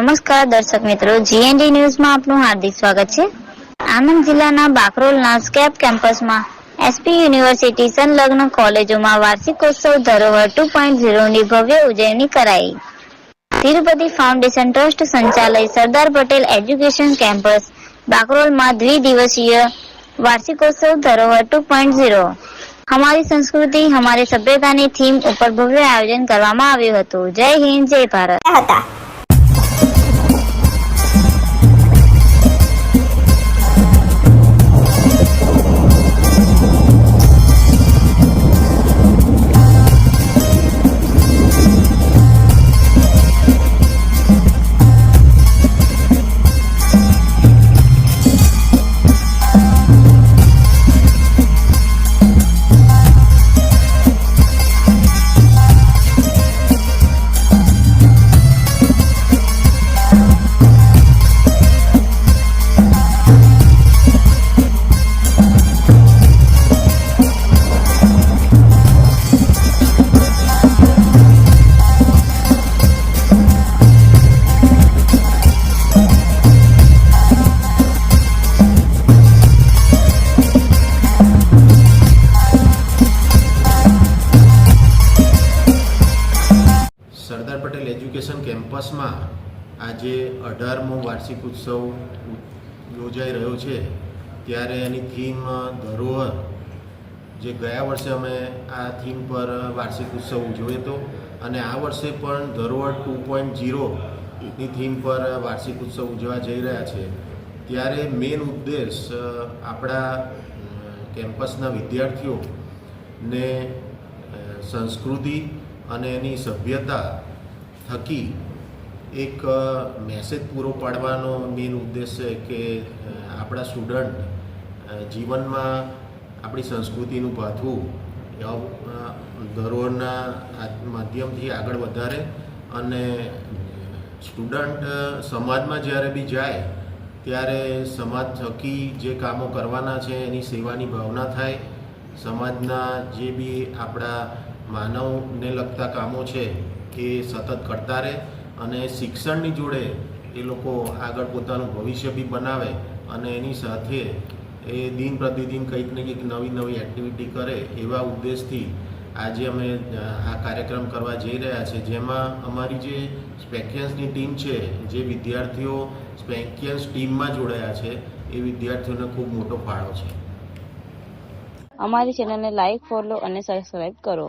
નમસ્કાર દર્શક મિત્રો, જીએનડી ન્યૂઝમાં આપનું હાર્દિક સ્વાગત છે. આણંદ જિલ્લાના બાકરોલના સ્કેપ કેમ્પસમાં એસપી યુનિવર્સિટી સંલગ્ન કોલેજોમાં વાર્ષિકોત્સવ ધરોહર 2.0 ની ભવ્ય ઉજવણી કરાઈ. Tirupati ફાઉન્डेशन trust संचालय Sardar Patel education campus बाकरोलમાં द्विदिवसीय वार्षिकोत्सव धरोहर 2.0 हमारी संस्कृति हमारी सभ्यताની થીમ ઉપર ભવ્ય આયોજન કરવામાં આવ્યું હતું. જય હિન્દ, જય ભારત. સરદાર પટેલ એજ્યુકેશન કેમ્પસમાં આજે 18મો વાર્ષિક ઉત્સવ યોજાઈ રહ્યો છે. ત્યારે એની થીમ ધરોહર, જે ગયા વર્ષે અમે આ થીમ પર વાર્ષિક ઉત્સવ ઉજવ્યો હતો અને આ વર્ષે પણ ધરોહર 2.0ની થીમ પર વાર્ષિક ઉત્સવ ઉજવવા જઈ રહ્યા છે. ત્યારે મેઇન ઉદ્દેશ આપણા કેમ્પસના વિદ્યાર્થીઓને સંસ્કૃતિ અને એની સભ્યતા થકી એક મેસેજ પૂરો પાડવાનો મેઇન ઉદ્દેશ છે કે આપણા સ્ટુડન્ટ જીવનમાં આપણી સંસ્કૃતિનું ભાથવું ધરોહરના માધ્યમથી આગળ વધારે અને સ્ટુડન્ટ સમાજમાં જ્યારે બી જાય ત્યારે સમાજ થકી જે કામો કરવાના છે એની સેવાની ભાવના થાય. સમાજના જે બી આપણા માનવને લગતા કામો છે એ સતત કરતા રહે અને શિક્ષણની જોડે એ લોકો આગળ પોતાનું ભવિષ્ય બી બનાવે અને એની સાથે એ દિન પ્રતિદિન કંઈક ને કંઈક નવી નવી એક્ટિવિટી કરે એવા ઉદ્દેશથી આજે અમે આ કાર્યક્રમ કરવા જઈ રહ્યા છે. જેમાં અમારી જે સ્પેકિયન્સની ટીમ છે, જે વિદ્યાર્થીઓ સ્પેકિયન્સ ટીમમાં જોડાયા છે, એ વિદ્યાર્થીઓને ખૂબ મોટો ફાળો છે. અમારી ચેનલને લાઈક, ફોલો અને સબસ્ક્રાઈબ કરો.